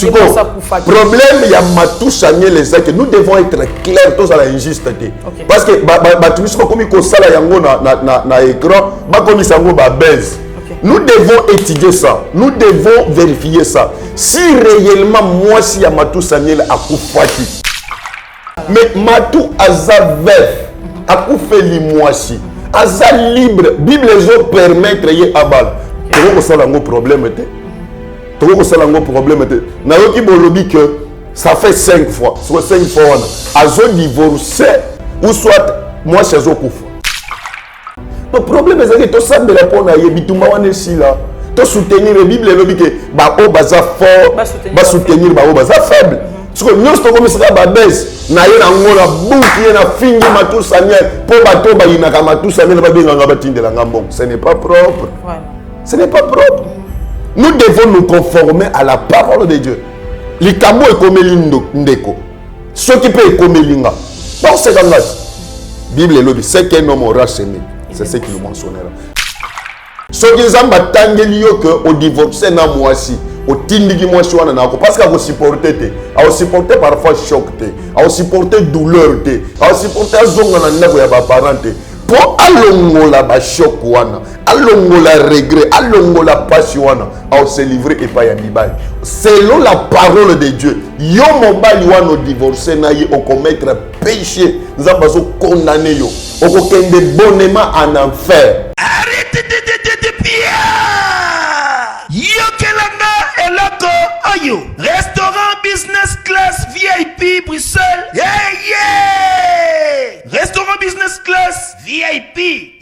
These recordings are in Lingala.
problème, il y a Matou Samuel les que nous devons être clairs tous à la injuste. Parce que tu sais comme il ça yango na écran, comme ça baise. Nous devons étudier ça, nous devons vérifier ça. Si réellement moi si y a Matou Samuel a koufati. Mais Matou aza veuf, a koufé li moi si. Aza libre, Bible les permettre y abal. Comment ça la problème était? Comment ça la problème était? Na yoki bolobi que ça fait 5 fois, soit 5 fois azo divorcé ou soit moi chez Zokoufa. Le problème est que tout ça me répond à Yebitumba Wanesi là. Tu soutenir la Bible et que bah oh baza fort, bah soutenir bah oh baza faible. Parce que nous sommes comme ça bah baisse. Na yena ngola bouki na fingi Matou Samuel pour bateau bah ina kama Matou Samuel bah benga ngabatinde la ngambon. Ce n'est pas propre. Ce n'est pas propre. Nous devons nous conformer à la parole de Dieu. Les kamo et comme ndeko. Ce qui peut comme linga. Dans ce cas-là, Bible lobby c'est qu'un homme aura semé. C'est ce qu'il mentionnera. Ce qui est batangeli que au divorcé na moi si au tindigi moi si wana nako parce qu'à supporter te à supporter parfois choc te à supporter douleur te à supporter zonga na ndako ya ba parent te pour alongola ba choc wana alongola regret alongola passion wana à se livrer et pas ya mibali selon la parole de Dieu yo mobali wana divorcé na ye au commettre péché nous avons condamné yo au kokende bonnement en enfer. Arrêtez de pire. Yokelanga eloko oyo restaurant business class VIP Bruxelles. Restaurant business class VIP.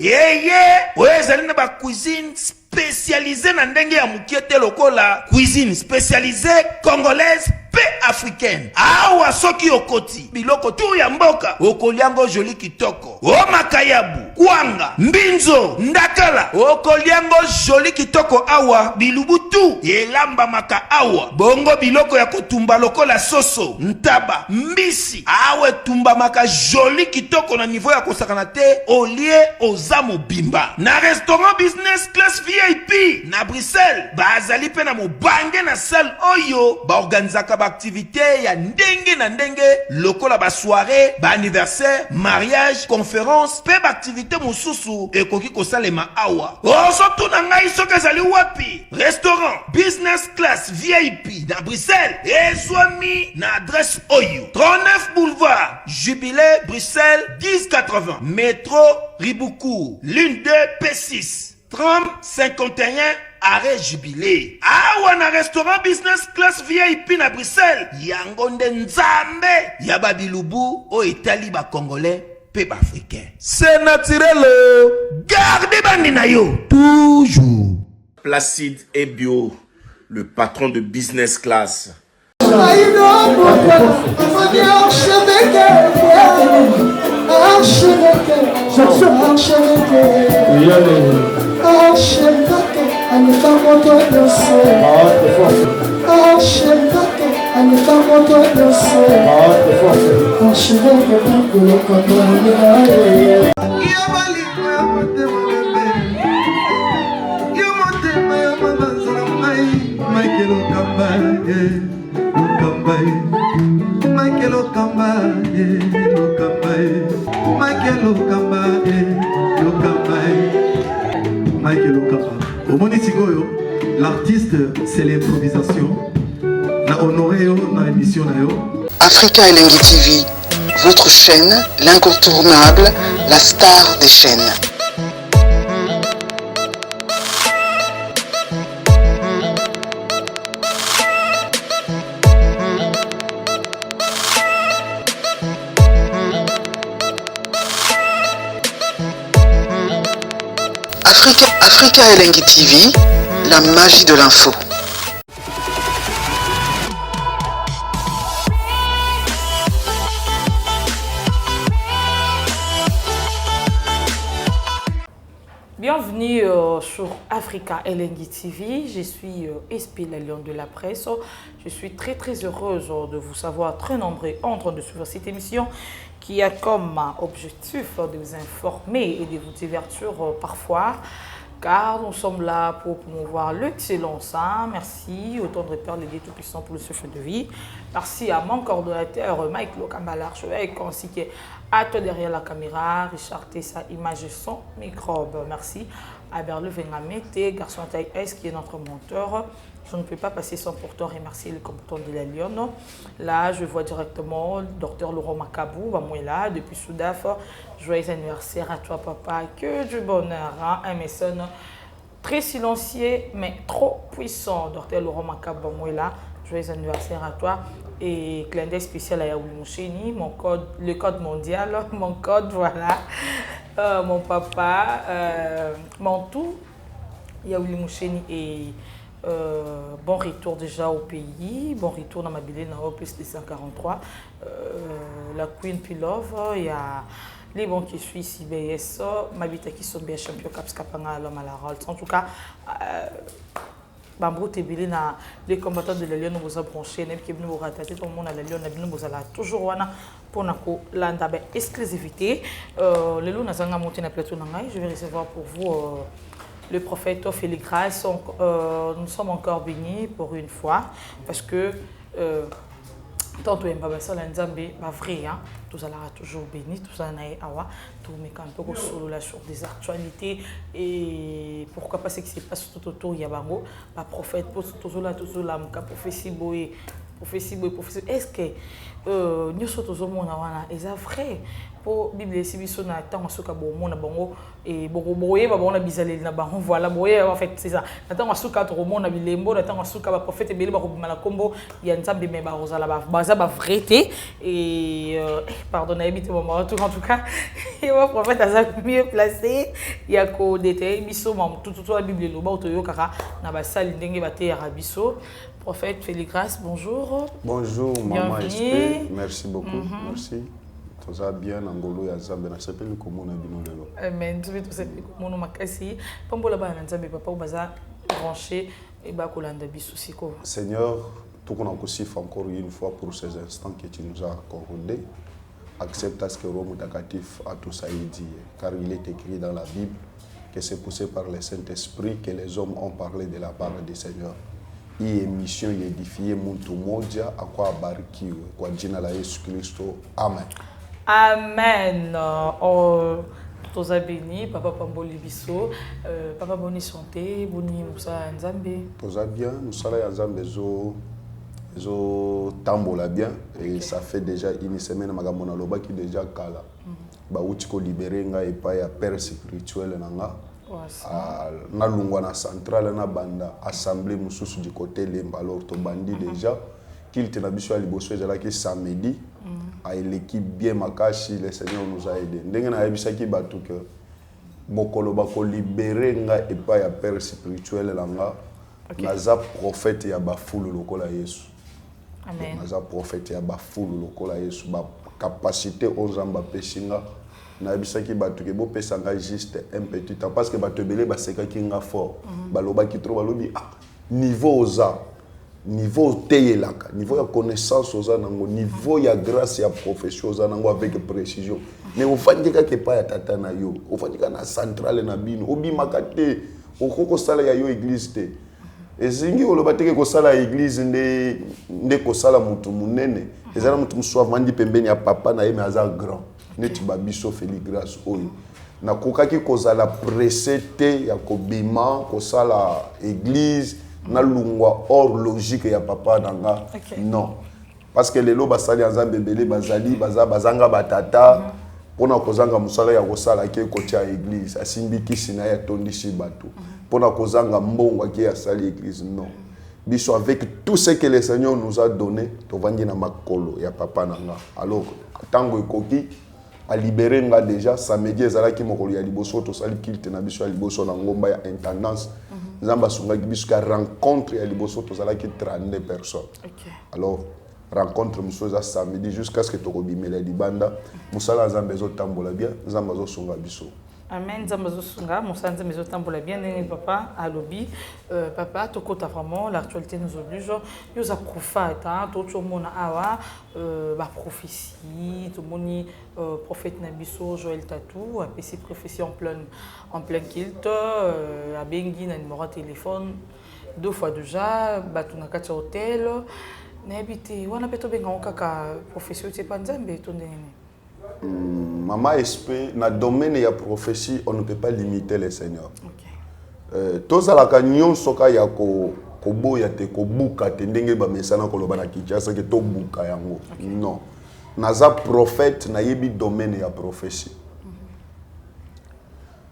Ouais, zali na ba cuisine spécialisée na ndenge ya mukiete lokola cuisine spécialisée congolaise pe africaine. Awa soki okoti biloko tu ya mboka okoliango joli kitoko. O makayabu, kwanga, mbinzo, ndakala. Okoliango joli kitoko awa bilubutu elamba maka awa. Bongo biloko ya kotumba lokola soso, ntaba, mbisi. Awe tumba maka joli kitoko na niveau ya kosakana te olie ozamo bimba. Na restaurant business class VIP na Bruxelles bazali pe na mobange na salle oyo ba organizaka ba activité ya ndenge na ndenge lokola ba soirée, ba anniversaire, mariage, conférence, pe ba activité mosusu ekoki kosalema awa. Oso tuna ngai soki ezali wapi? Restaurant business class VIP na Bruxelles ezwami na adresse oyo 39 boulevard Jubilé Bruxelles 1080 métro Riboucourt l'une 2 P6 30 51 arrêt Jubilé. Awa na restaurant business class VIP na Bruxelles yango nde nzambe ya babilubu o Italie ba congolais pe ba africain. C'est naturel. Gardez bandi na yo toujours. Placide et Bio, le patron de business class. L'artiste, c'est l'improvisation. La honoré dans l'émission. Africa Elengi TV, votre chaîne, l'incontournable, la star des chaînes. Africa Elengi TV, la magie de l'info. Bienvenue sur Africa Elengi TV. Je suis SP, la Lion de la presse. Je suis très heureuse de vous savoir très nombreux en train de suivre cette émission qui a comme objectif de vous informer et de vous divertir parfois car nous sommes là pour promouvoir l'excellence. Merci au tendre Père, le Dieu Tout-Puissant pour le souffle de vie. Merci à mon coordonnateur Mike Lokambala, archevêque, ainsi qu'à toi derrière la caméra, Richard Tessa, image et son microbe. Merci à Berle Vengamete, garçon taille S qui est notre monteur. Je ne peux pas passer sans pourtant remercier le compétent de la Lyon. Là, je vois directement le docteur Laurent Macabou, là, depuis Soudaf. Joyeux anniversaire à toi, papa. Que du bonheur. Hein? Un message très silencieux, mais trop puissant. Docteur Laurent Macabou, là. Joyeux anniversaire à toi. Et clin d'œil spécial à Yaouli Moucheni, mon code, le code mondial, mon code, voilà. Mon papa, mon tout, Yaouli Moucheni et bon retour déjà au pays, bon retour dans ma bille dans plus de 143. La Queen Pilove, il y a les bons qui suivent CBS, ma bite qui sont bien champion Caps Capanga, l'homme à la Rolls. En tout cas, Bambou Tébélé, les combattants de la Lyon nous ont branché, qui nous ont rattaché, tout le monde à la Lyon, nous avons toujours pour l'andabé exclusivité. Les loups nous ont monté dans le plateau, je vais recevoir pour vous le prophète Félix Grace. Nous sommes encore bénis pour une fois, parce que tantôt il y a vrai, hein, tout allons toujours béni, tout ça tout mais quand on solo là sur des actualités et pourquoi pas ce qui se passe tout autour il y a bango, prophète pour toujours là prophétie boy, est-ce que nous sommes tous au monde est vrai pour Bible si biso na tant suka bomo na bango et boye ba bona bizaleli na bango voilà boye en fait c'est ça na tant suka to mona bilembo na tant suka ba prophète beli ba ko bimala kombo ya nzambe me ba rozala ba baza ba vérité et pardon na habité maman en tout cas et le prophète a mieux placé ya ko détailler biso tout la Bible lo ba to yo kaka na ba sali ndenge ba te ya biso. Prophète Félix Grace, bonjour. Bonjour maman SP, merci beaucoup. Merci. Tout ça bien Angolo ya Zambé na sepeli komona bino lelo. Amen. Tu veux tout sepeli komona makasi. Pambola ba na Nzambe papa baza branché et ba kolanda biso siko. Seigneur, tout qu'on a aussi encore une fois pour ces instants que tu nous as accordés. Accepte à ce que Rome Dakatif a tout ça dit, car il est écrit dans la Bible que c'est poussé par le Saint-Esprit que les hommes ont parlé de la part du Seigneur. Hii mission édifié muntu moja akwa abarikiwe kwa jina la Yesu Kristo. Amen. Amen. Toza béni, papa Pamboli biso, papa boni santé, boni musa nzambe. Toza bien, musala ya nzambe zo tambola bien et ça fait déjà une semaine makambo na loba ki déjà kala. Ba uti ko libérer nga et pas ya père spirituel nanga. Na lungwa na centrale na banda assemblée mususu du côté lemba alors to bandi déjà qu'il te na biso ali bosso ezala ki samedi à l'équipe bien makashi le Seigneur nous a aidé ndenge na yebisa ki batu que bokolo bako libérer nga et pas ya père spirituel langa naza prophète ya ba fulu lokola Yesu. Amen. Naza prophète ya ba fulu lokola Yesu ba capacité aux amba peshinga na bisaki batu ke bo pesanga juste un petit temps parce que batu belé ba seka ki nga fort baloba ki trop balobi niveau oza niveau teyelaka niveau ya connaissance oza nango niveau ya grâce ya profession oza nango avec précision mais ofandika ke pa ya tata na yo ofandika na centrale na bino obimaka te okoko sala ya yo église te ezingi oloba teke ko sala église nde ko sala mutu munene ezala mutu mswa vandi pembeni ya papa na ye mais aza grand neti babiso Félix Grace oyo na kokaki kozala pressé te ya kobima kosala église na lungwa hors logique ya papa nanga non parce que lelo basali nzambe belé bazali bazanga batata pona kozanga musala ya kosala ke kotia église asimbi kisina ya tondisi bato pona kozanga mbongo ke ya sali église non biso avec tout ce que le Seigneur nous a donné to vangi na makolo ya papa nanga alors tango ekoki a libéré nga déjà samedi ezalaki mokolo ya liboso to sali kilte na biso ya liboso na ngomba ya intendance nzamba sunga biso ka rencontre ya liboso to salaki 32 personnes. Alors rencontre musoza samedi jusqu'à ce que tokobimela libanda musala nzambe zo tambola bien nzamba zo sunga biso Amen. Zambazosunga, mon sang de tambola bien, papa, à lobby. Papa, tu côté vraiment, l'actualité nous oblige. Nous avons prophète, tout le monde a prophétie, tout le monde prophète Nabiso, Joël Tatou, a PC prophétie en plein kilt, a Bengi, a numéro de téléphone, 2 fois déjà, tu n'as qu'à hôtel. N'habité, on a peut-être bien un prophétie, tu sais pas, Nzambe, ton Maman SP, dans le domaine de la prophétie, on ne peut pas limiter les seigneurs. Tous à la canyon, soka ya kobo ya te kobuka te ndenge ba mesana koloba na Kinshasa ke to buka yango. Non. Naza prophète na yebi domaine ya prophétie.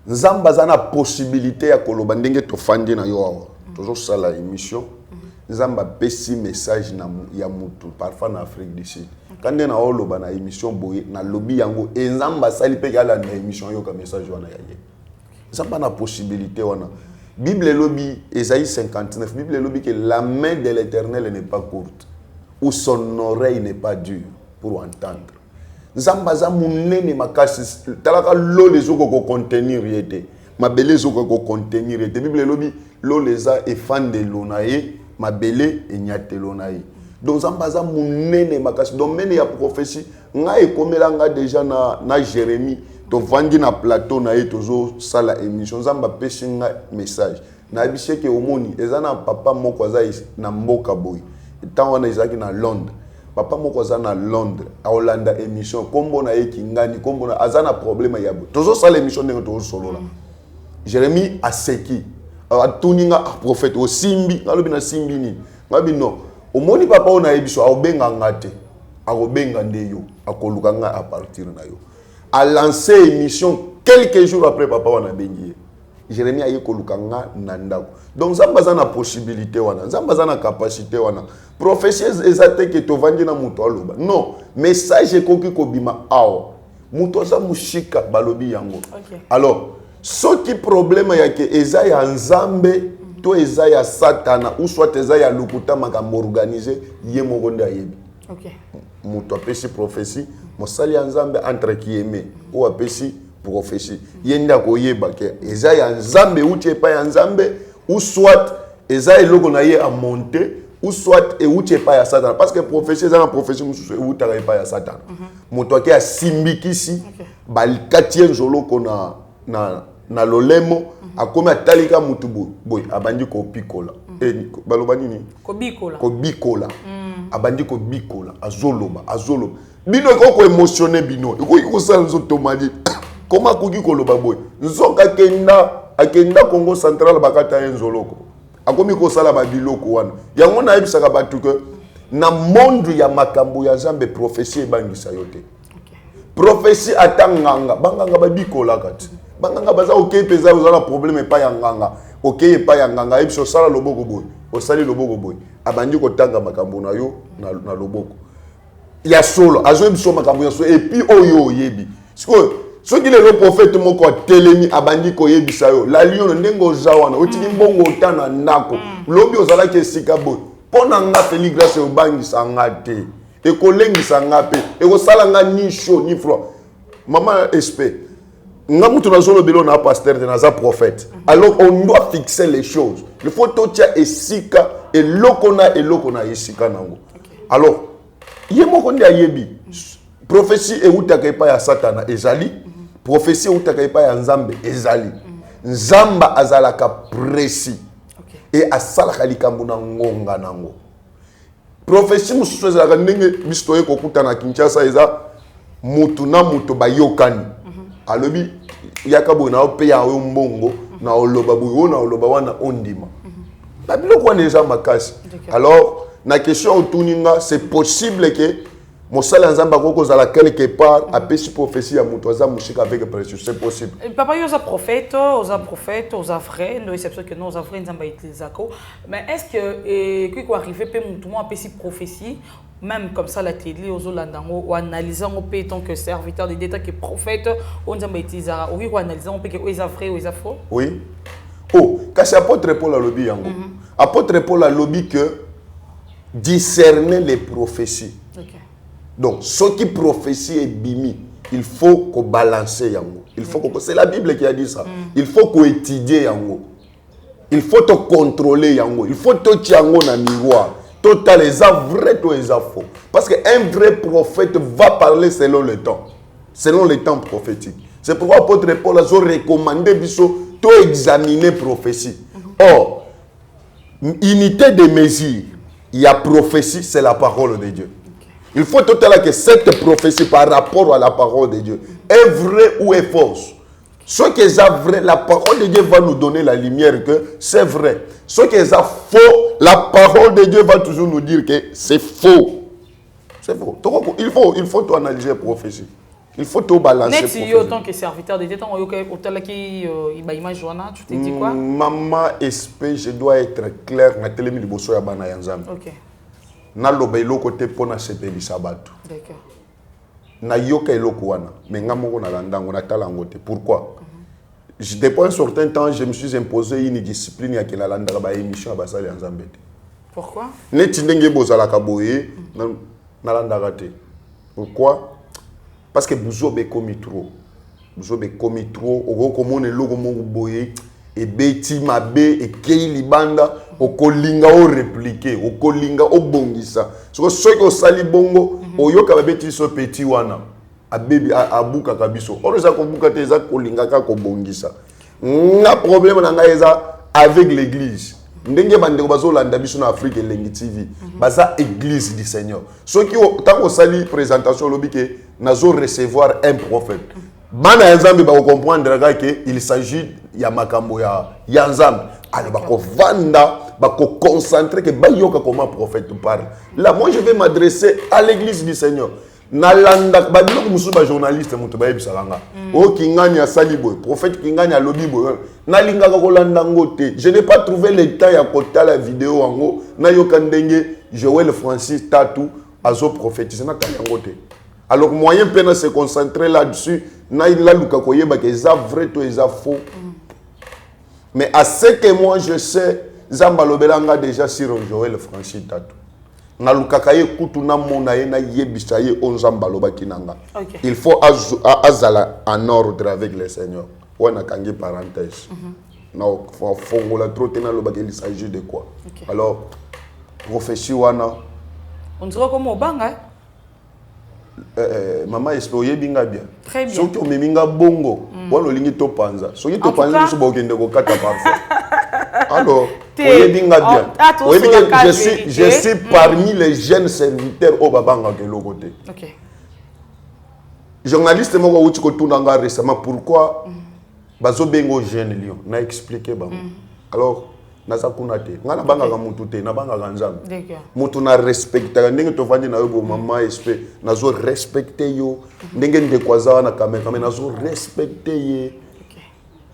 Nzamba za na possibilité ya koloba ndenge to fandi na yo awa. Toujours ça la émission. Nzamba pesi message na ya mutu parfois na Afrique du Sud. Quand on a oloba na émission boye na lobby yango nzamba sali pe kala na émission yo ka message wana yaye. Nzamba na possibilité wana. Bible lobby Ésaïe 59 Bible lobby que la main de l'Éternel n'est pas courte ou son oreille n'est pas dure pour entendre. Nzamba za munene makasi talaka lo les oko ko contenir yete. Mabele zoko ko contenir yete. Bible lobby lo les a et fan de lonaye mabele et nyatelonaye. Donc Zambaza munene makasi domaine ya prophétie nga ekomela nga déjà na Jérémie to vandi na plateau na etozo sala émission Zamba pesi nga message na bisheke omoni ezana papa moko aza na mboka boy tant wana ezaki na Londres papa moko aza na Londres a Hollanda émission kombo na ekingani kombo na azana problème ya bo tozo sala émission ndenge tozo solo la Jérémie aseki atuninga prophète o simbi ngalobi na simbi ni ngabi no omoni papa ona ebiso aobenga ngate akobenga ndeyo akoluka nga à partir na yo a lancé émission quelques jours après papa wana bengi Jérémie aye koluka nga na ndako donc Nzamba za na possibilité wana Nzamba za na capacité wana prophétie ezate ke tovandi na muto aloba non message ekoki kobima awa muto za mushika balobi yango alors ce qui problème yake eza ya Nzambe to eza ya satana ou soit eza ya lukuta makambo organiser ye mokonde ayebi muto apesi prophétie mosali ya Nzambe entre kieme ou apesi prophétie yenda koyeba ke eza ya Nzambe uti epa ya Nzambe ou soit eza eloko na ye a monter ou soit e uti epa ya satana parce que prophétie eza na prophétie mususu e uta epa ya satana muto ake asimbikisi balikati nzolo kona na lolemo akomi atalika mutu boy abandi ko pikola baloba nini kobikola abandi ko bikola azoloba bino ko émotionné bino ko sala nzo tomadi koma koki koloba boy nzoka akenda Congo central bakata enzoloko akomi ko sala ba biloko wana yango na yebisaka batu ke na monde ya makambo ya Nzambe prophétie ebangisa yote prophétie atanganga banganga babikola kati banganga baza okay peza uzala problème pa ya nganga okay pa ya nganga ebiso sala loboko boy osali loboko boy abandi ko tanga makambo na yo na loboko ya solo azo ebiso makambo ya solo et puis oyo yebi ce qui le prophète moko telemi abandi ko yebisa yo la lion ndengo zawana otiki mbongo otana ndako lobi ozala ke sika boy pona nga feli grâce obangisa ngate e kolengisa ngape e ko sala nga ni chaud ni froid maman espère ngamutu na zolo belo na pasteur de naza prophète alors on doit fixer les choses il faut totia esika et lokona esika nango alors yemoko ndi ayebi prophétie e utaka epa ya satana ezali prophétie utaka epa ya Nzambe ezali Nzamba azalaka précis et asalaka likambo na ngonga nango prophétie mususu ezalaka ndenge biso ye kokuta na Kinshasa eza mutu na mutu bayokani alobi yakabo na ope ya mbongo na oloba buyo na oloba wana ondima la biloko wana eza makasi alors na question otuninga c'est possible que mosala Nzamba koko zala quelque part apesi prophétie ya mutu aza mushika avec précieux c'est possible papa yo za prophète oza vrai no exception que non oza vrai Nzamba itilizako mais est-ce que quoi arriver pe mutu mo apesi prophétie même comme ça la télé aux Olandango ou analysant au pays tant que serviteur de d'État qui prophète on dit mais ils a oui ou analysant on peut que ils a vrai ou ils a faux oui oh quand apôtre Paul a lobby yango apôtre Paul a lobby que discerner les prophéties donc ce qui prophétie est bimi il faut qu'on balance yango. Il faut que c'est la Bible qui a dit ça. Il faut qu'on étudie yango. Il faut te contrôler yango. Il faut te tiango na miroir. Total les vrai, tout les faux. Parce qu'un vrai prophète va parler selon le temps. Selon les temps prophétiques. C'est pourquoi l'apôtre Paul a recommandé de examiner prophétie. Or, unité de mesure, il y a prophétie, c'est la parole de Dieu. Il faut totalement que cette prophétie par rapport à la parole de Dieu est vraie ou est fausse. Ce qui est vrai, la parole de Dieu va nous donner la lumière que c'est vrai. Ce qui est faux, la parole de Dieu va toujours nous dire que c'est faux. C'est faux. Il faut tout analyser la prophétie. Il faut tout balancer. Net, autant que serviteur de Dieu, tu t'es dit quoi? Maman SP, je dois être clair. Na telemi liboso ya bana yanzam. Ok. Na loba iloko te pona sepeli sabatu. D'accord. Na yoka iloko wana. Mais nga moko na landango na talango te. Pourquoi? Depuis un certain temps, je me suis imposé une discipline ya kila landaka ba émission ba sali yanzambe te. Pourquoi? Neti ndenge bozala kaboye na landaka te. Pourquoi? Parce que vous avez commis trop. Vous avez commis trop. Vous avez logo boye et beti mabe et kei libanda o kolinga o répliquer o kolinga o bongisa. So que sali bongo o yoka beti so petit wana a baby a buka kabiso. On za ko buka te za kolinga ka ko bongisa. Na problème na ngaeza avec l'église. Ndenge bande bazolanda biso na Afrique Elengi TV. Baza église du Seigneur. Ceux qui tant qu'on sali présentation lobi que nazo recevoir un prophète. Bana yanzambe ba comprendre que il s'agit ya makambo ya nzambe. Alors ba ko vanda, ba ko concentrer que ba yoka comment prophète parle. Là moi je vais m'adresser à l'église du Seigneur. Nalanda ba biloko musu ba journaliste mutu ba yebisanga. O kinganya saliboy, prophète kinganya lobiboy. Nalinga ko landa ngote. Je n'ai pas trouvé le temps ya kota la vidéo ango na yoka ndenge Joël Francis Tatou azo prophétiser na kangote. Alors moyen peine se concentrer là-dessus, na la luka koyeba que ça vrai tout et ça faux. Mais à ce que moi je sais, Zamba lobelanga déjà sur Joël Francis Tatou. Na luka kaye kutu na mona ye na yebisa ye onzamba loba kinanga. Il faut azala en ordre avec le Seigneur. On a kangi parenthèse. Non, fongola trop tena loba qu'il s'agit de quoi. Alors prophétie wana on dirait comme au banga. Maman espérer binga bien. Très bien. Surtout meminga bongo. On le lingi to panza. So yi to panza so bokende ko kata parfois. Alors, binga bien. Je suis parmi les jeunes serviteurs au babanga de l'autre côté. OK. Journaliste moko wuti ko tunanga récemment pourquoi bazo bengo jeune lion na expliquer ba. Alors naza kunate ngana banga ga mutu te na banga ga nzambe mutu na respecta ndenge to vandi na yo bo mama SP nazo respecter yo ndenge ndekwaza na kamera nazo respecter ye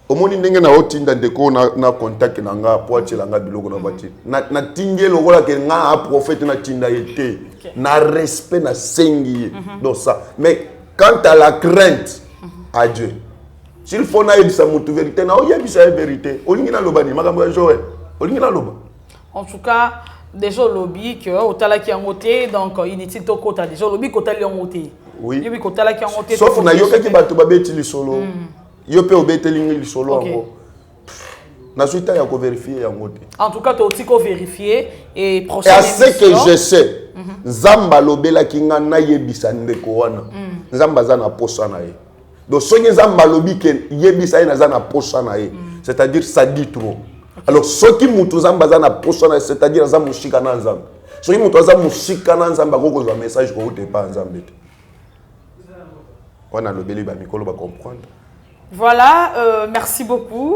omoni ndenge na otinda ndeko na contact na nga po atela nga biloko na bati na tinge lokola ke nga a prophète na tinda yete na respect na sengi donc ça mais quant à la crainte à Dieu s'il faut na yebisa mutu vérité na oyebisa vérité olingi na lobani makambo ya Joël. En tout cas, déjà le lobby que au tala qui a monté donc inutile to kota déjà le lobby kota li monté. Oui. Lobby kota la qui a monté. Sauf na yoka ki batu babeti li solo. Yo pe obete li solo encore. Na suite ya ko vérifier ya monté. En tout cas, tu aussi ko vérifier et prochaine émission. Et à ce que je sais, Nzamba lobela ki nga na yebisa ndeko wana. Nzamba za na posa na ye. Donc soki Nzamba lobi ke yebisa ye na za na posa na ye. C'est-à-dire ça dit trop. Alors, ce qui m'a na posona, c'est-à-dire za mushika na nzambe. Ce qui m'a mushika na nzambe ko kozwa message ko te pas nzambe. On a le beli ba mikolo ba comprendre. Voilà, merci beaucoup.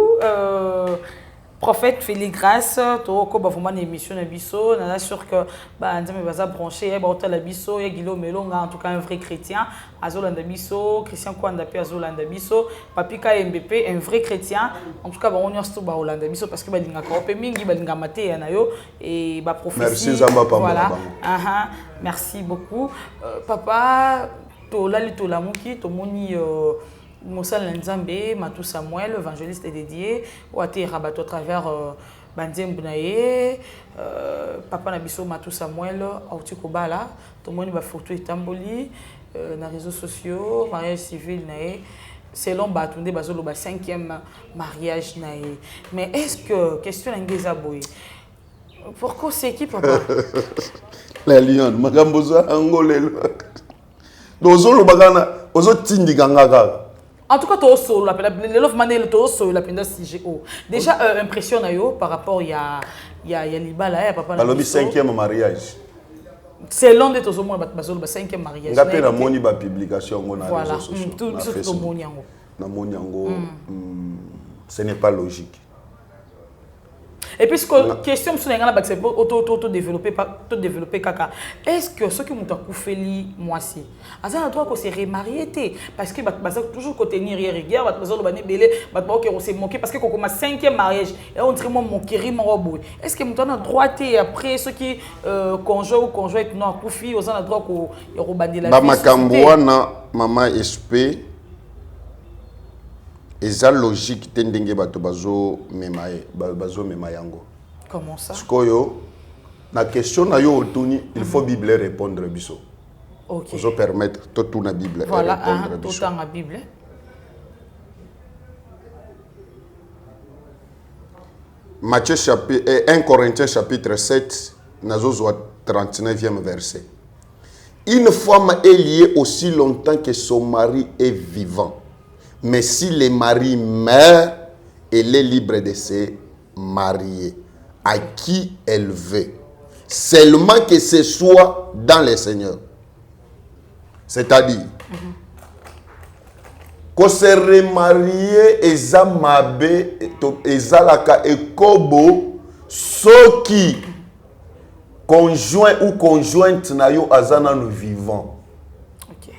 Prophète Félix Grace, to ko ba vraiment émission na biso, na sûr que ba nzambe baza branché ba otala biso ya Gilo Melonga en tout cas un vrai chrétien, azolanda biso, Christian Kwanda pe azolanda biso, Papi KMBP un vrai chrétien. En tout cas ba on y ba olanda biso parce que ba linga ko pe mingi ba linga maté na yo et ba prophétie. Merci Zamba pa voilà. Merci beaucoup. Papa to lali to lamuki to moni Moussa Nzambe, Matou Samuel, évangéliste est dédié, ou à Rabato à travers Bandiem Bnaye, Papa Nabiso Matou Samuel, Aouti Kobala, tout le monde va photo et tamboli, les réseaux sociaux, mariage civil, selon Batunde Bazolo, le 5e mariage. Mais est-ce que, question d'Angezaboui, pourquoi c'est qui, papa? La lion, Magamboza, Angolelo. Dozolo Bagana, Ozo Tindi Gangaka. En tout cas, tu as le love manel, tu as la peine CGO. Déjà, impression par rapport à Libala, papa. Le 5e mariage. C'est l'un de tes au moins, le 5e mariage. Je vais faire une publication sur les réseaux sociaux. Tout ce n'est pas logique. Et puis, question sur les auto-développer caca. Est-ce que ceux qui m'ont fait moi si, à un endroit qu'on s'est remarié, parce que toujours côté ni rigueur, on s'est moqué parce que qu'on commence 5e mariage et on dirait mon kiri mon robot. Est-ce que m'ont droit et après ceux qui conjoint ou conjointe non pour fille aux endroits qu'on y rebandit la vie. Makamboana maman SP. Et ça logique tendenge bato bazo memayango. Comment ça? Parce que la question na yo otuni, il faut Bible répondre biso. OK. Pour permettre tout na Bible voilà, répondre biso. Voilà, tout dans la Bible. Matthieu chapitre 1 Corinthiens chapitre 7 nazo 39e verset. Une femme est liée aussi longtemps que son mari est vivant. Mais si le mari meurt, elle est libre de se marier à qui elle veut. Seulement que ce soit dans le Seigneur. C'est-à-dire, qu'on se remarie, ezamabe, ezalaka ekobo, ceux qui conjoint ou conjointe na yo azana nous vivant. Okay.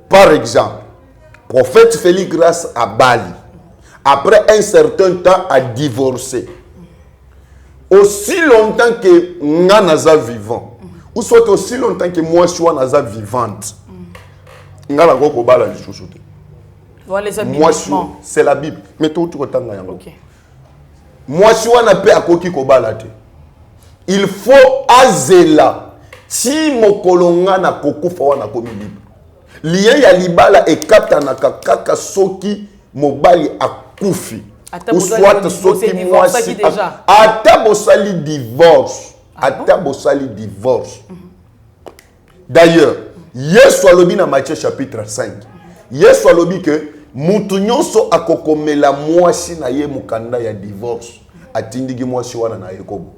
Par exemple, prophète fait grâce à Bali. Après un certain temps, a divorcé. Aussi longtemps que Nganaza vivant, ou soit aussi longtemps que moi je suis Naza vivante, Ngala Goko Bala du chouchouté. Moi c'est la Bible. Mais tout le temps, moi je suis na paix à Koki Kobalate. Il faut azela. Si mokolonga na kokufa wana komi Bible. Lien ya libala e kapta na kaka soki mobali akufi ou soit soki mwasi ata bosali divorce ata bosali divorce. D'ailleurs Yesu alobi na Matthieu chapitre 5 Yesu alobi que mutu nyonso akokomela mwasi na ye mukanda ya divorce atindiki mwasi wana na yekobo.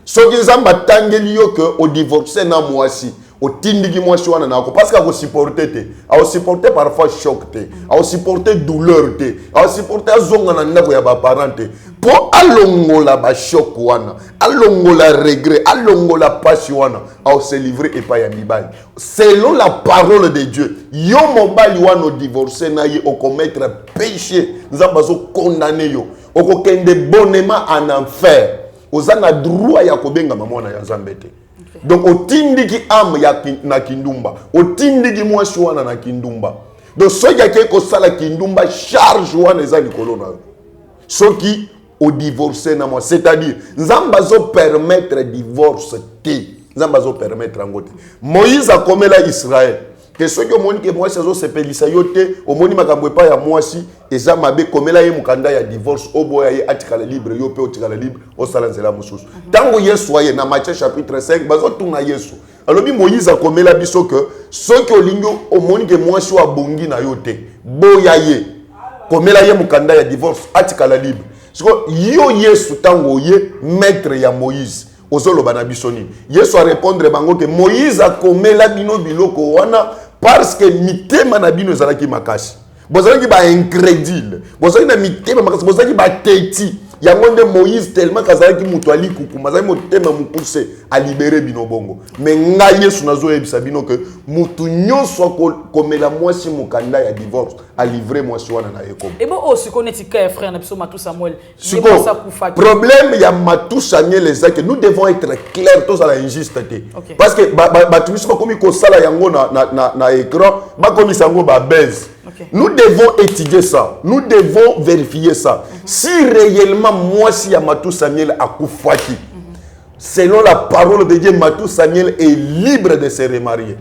Soki nzamba tangeli yo que o divorcer na mwasi au tindigi moi chouana nako parce qu'à supporter te à supporter parfois choc te à supporter douleur te à supporter zonga na ndako ya ba parent te pour alongola ba choc wana alongola regret alongola passion à se livrer et pas ya mibali selon la parole de Dieu yo mobali wana divorcer na ye au commettre péché nzamba zo condamner yo au kokende bonnement en enfer ozana droit ya kobenga mamona ya nzambete. Donc, au tindiki am na kindumba, au tindiki mwasi wana na kindumba. Donc, ceux qui ont sala kindumba charge wana eza likolo na. Ceux qui au divorcé na moi, c'est-à-dire nzamba zo permettre divorce te, nzamba zo permettre angote. Moïse a komela Israël. Que ceux qui ont moni que mwasi zo sepelisa yote, au moni makambo pa ya mwasi eza mabe komela ye mukanda ya divorce oboya ye atikala libre yo pe otikala libre o sala nzela mususu. Tango Yesu aye na Matthieu chapitre 5 bazo tuna Yesu. Alobi Moïse a komela biso que ceux qui olingo au moni que mwasi wa bongi na yote boya ye komela ye mukanda ya divorce atikala libre. Siko yo Yesu tango ye maître ya Moïse. Ozoloba na bisoni. Yesu a répondre bango que Moïse a komela bino biloko wana parce que mitema na bino ezalaki makasi. Bozalaki ba incrédule. Bozalaki na mitema makasi, bozalaki ba teti. Yango nde Moïse tellement kazalaki mutu ali kuku, mazali motema mukuse a libérer bino bongo. Mais nga Yesu nazo yebisa bino que mutu nyonso komela mwasi mukanda ya divorce a livrer mwasi wana na yekobo. Et bon aussi connaître que frère na biso Matou Samuel. Problème ya Matou Samuel ezaki nous devons être clairs tous à la injusteté. Parce que batu biso komi ko sala yango na écran, ba komi sango ba base. Nous devons étudier ça. Nous devons vérifier ça. Si réellement moi si Matou Samuel a koufaki, selon la parole de Dieu, Matou Samuel est libre de se remarier.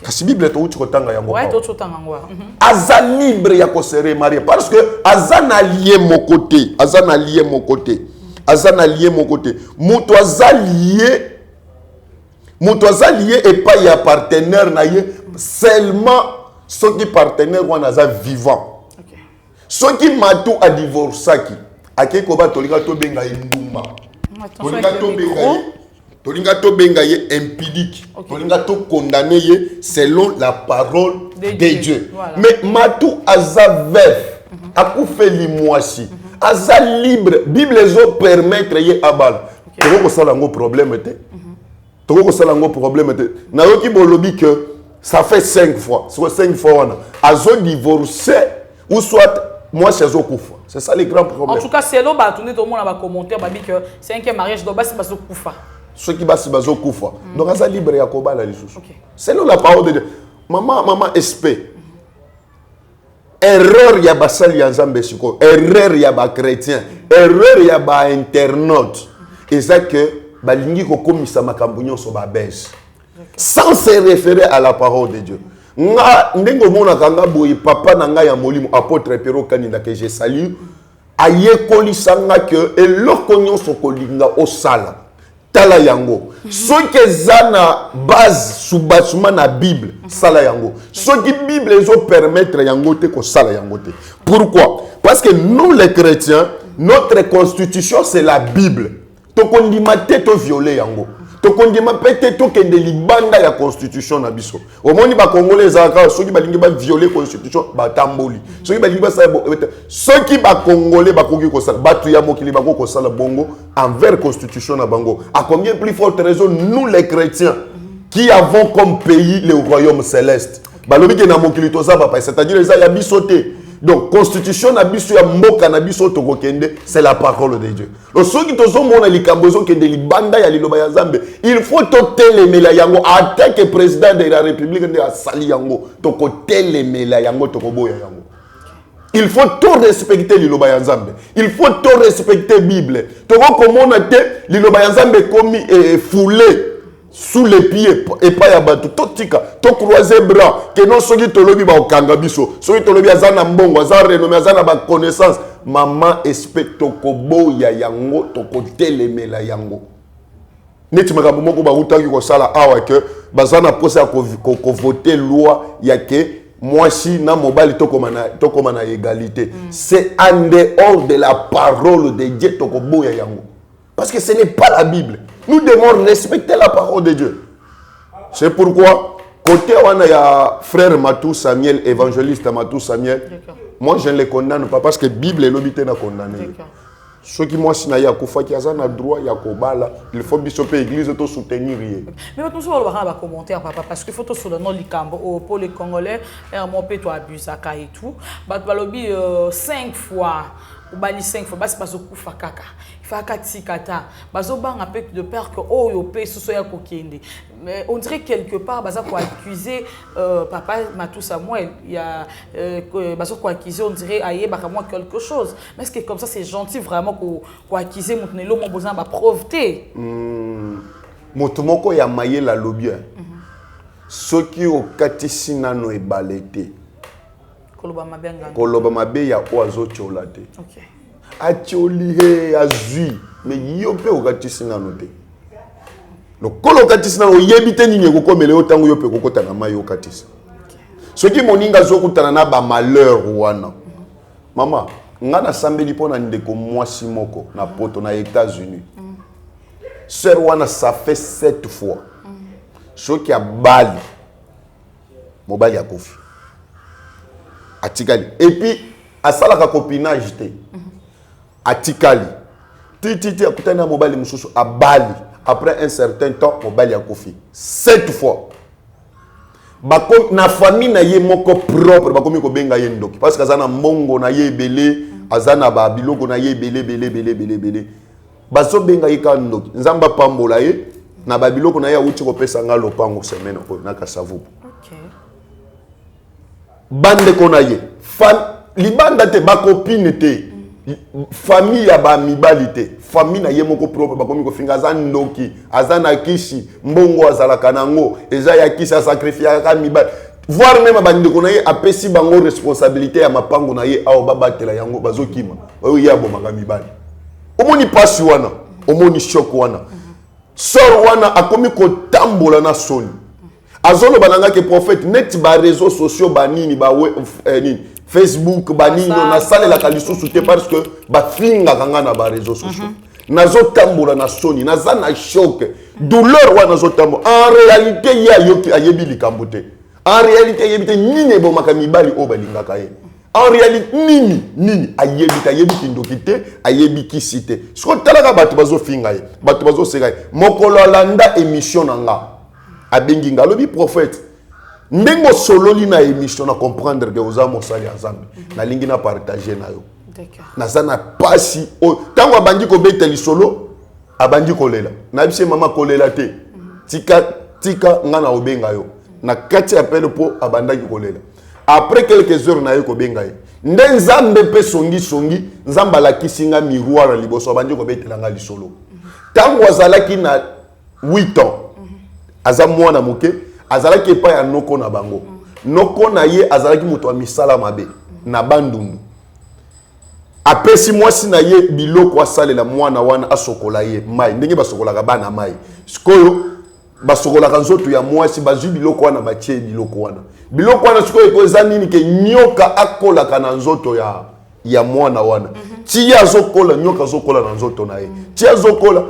kasi Bible to uti kotanga yango. Ouais, to tanga ngwa. Aza libre ya ko se remarier parce que azana lié mon côté, azana lié mon côté. Azana lié mon côté. Muto azalié et pas ya partenaire na ye seulement ceux qui partenaire wana za vivant. OK. Ceux qui matou a divorcé qui akeko ba tolika to benga ndumba. Tolinga to benga ye impudique. Tolinga to condamné ye selon la parole de Dieu. Voilà. Mais matou aza veuf. Akoufe limwasi. Aza libre. Bible zo permettre ye abal. Toko sala ngo problème te. Toko sala ngo problème te. Na yoki bolobi que ça fait 5 fois. Soit 5 fois wana. Azo divorcé ou soit moi c'est Zokoufa. C'est ça le grand problème. En tout cas, c'est là bah tout le monde va commenter bah que 5e mariage doit pas se Zokoufa. Ceux qui basi bazo Koufa. Donc aza libre ya koba la lisusu. C'est là la parole de Dieu. Maman SP. Erreur ya basali ya Nzambe siko. Erreur ya ba chrétien. Erreur ya ba internaute. Et ça que balingi ko komisa makambo nyonso ba bese. Sans se référer à la parole de Dieu. Nga ndengo mona kanga boyi papa na nga ya molimo apôtre Pero Kaninda que je salue aye kolisanga que eloko nyonso kolinga osala tala yango soki zana base subasuma na Bible sala yango soki Bible ezo permettre yango te ko sala yango te. Pourquoi? Parce que nous les chrétiens notre constitution c'est la Bible. To kondima te to violer yango. To kondima pete to kende libanda ya constitution na biso. Omoni ba congolais zaka soki balingi ba violer constitution ba tamboli. Soki balingi ba sa soki ba congolais ba koki ko sala batu ya mokili ba ko sala bongo envers constitution na bango. À combien plus forte raison nous les chrétiens qui avons comme pays le royaume céleste. Balobi ke na mokili to sa papa, c'est-à-dire les ya bisoté. Donc, constitution na biso ya mboka na biso tokokende, c'est la parole de Dieu. Donc, ceux qui tozo mona likambozo kende libanda ya liloba ya Nzambe, il faut totelemela yango ata que président de la République de asali yango, tokotelemela yango tokoboya yango. Il faut tout respecter liloba ya Nzambe. Il faut tout respecter Bible. Toko komona te liloba ya Nzambe komi foulé sous les pieds et pas ya batu totika to croiser bras que non soki tolobi ba okanga biso soki tolobi azana mbongo azana renommé azana ba connaissance maman expect tokobo ya yango tokotelemela yango neti makambo moko ba utaki ko sala awa que bazana posa ko voter loi ya que moi si na mobali tokoma na égalité c'est en dehors de la parole de Dieu tokobo ya yango parce que ce n'est pas la Bible. Nous devons respecter la parole de Dieu. C'est pourquoi, côté il y a frère Matou Samuel, évangéliste Matou Samuel, moi je ne les condamne pas parce que la Bible est l'obité à condamner. Ceux qui moi si na ya kufa qui a droit ya kobala, il faut bisoper l'église to soutenir. Mais tout ça on va commenter papa parce qu'il faut tout sur le nom likambo pour les Congolais, mon peu toi abusaka et tout. Bat balobi 5 fois. Ou bali 5 fois, basi bazo kufa kaka. Faka tikata. Bazo bang un peu de peur que oh yo pe so ya kokende. Mais on dirait quelque part baza ko accuser papa Matou Samuel, il y a bazo ko accuser on dirait aye baka moi quelque chose. Mais est-ce que comme ça c'est gentil vraiment ko accuser montenelo mon besoin ba proveté. Motomoko ya maye la lobia. Soki o katisi nano e balete. Koloba mabe ya oazo cholate. OK. Acholi he azui mais yope okatisi na note. Donc kolo katisi na oyebite nini kokomele otango yope kokota na mayo okatisi. Soki moninga zokutana na ba malheur wana. Mama, ngana sambeli pona ndeko mwasi moko na poto na États-Unis. Sœur wana ça fait 7 fois. Soki a bali. Mobali ya kofi. Atikali. Et puis, à ça la copinage te. Atikali. Titi akutana mobali mususu à Bali. Après un certain temps, mobali a kofi. 7 fois. Bako na famille na ye moko propre bakomi ko benga ye ndoki parce que azana mbongo na ye belé, azana ba biloko na ye belé. Baso benga ye ka ndoki. Nzamba pambola ye na ba biloko na ye uti ko pesa nga lopango semaine ko na kasavu. Bande konaye fan libanda te ba copine te famille ya ba mibalité famille na ye moko propre ba komi ko finga za ndoki azana kishi mbongo azala kanango eza ya kisa sacrifier ka mibali voir même bandi ko na ye apesi bango responsabilité ya mapango na ye awo babatela yango bazokima oyo ya bomanga mibali omoni pasi wana omoni shock wana sor wana akomi ko tambola na soni azolo bananga ke prophète net ba réseaux sociaux banini ba nini Facebook banini na sale la kalisusu te parce que ba finga kanga na ba réseaux sociaux nazo tambola na soni naza na choc douleur wana nazo tambola en réalité ya yoki ayebi likambo te en réalité ayebi te nini bo makamibali o balingaka ye en réalité nini ayebi kindoki te ayebi kisite siko talaka bato bazo finga ye bato bazo seka ye mokolo alanda émission nanga abengi ngalobi prophète ndengo sololi na émission na comprendre que oza mosali azambe na lingi na partager na yo d'accord naza na pasi o tango abandi ko beteli solo abandi kolela na bise mama kolela te tika ngana obenga yo na kati appel po abandaki kolela après quelques heures na yo ko benga ye nde nzambe pe songi nzamba la kisinga miroir liboso abandi ko betela nga lisolo tango azalaki na 8 ans aza mwana moke azalaki epa ya noko na bango noko na ye azalaki moto wa misala mabe na bandundu apesi mwasi na ye biloko asalela mwana wana asokola ye mai ndenge basokolaka bana mai sikoyo basokolaka nzoto ya mwasi bazwi biloko wana batie biloko wana sikoyo ekoza nini ke nyoka akolaka na nzoto ya mwana wana ti azokola nyoka azokola na nzoto na ye ti azokola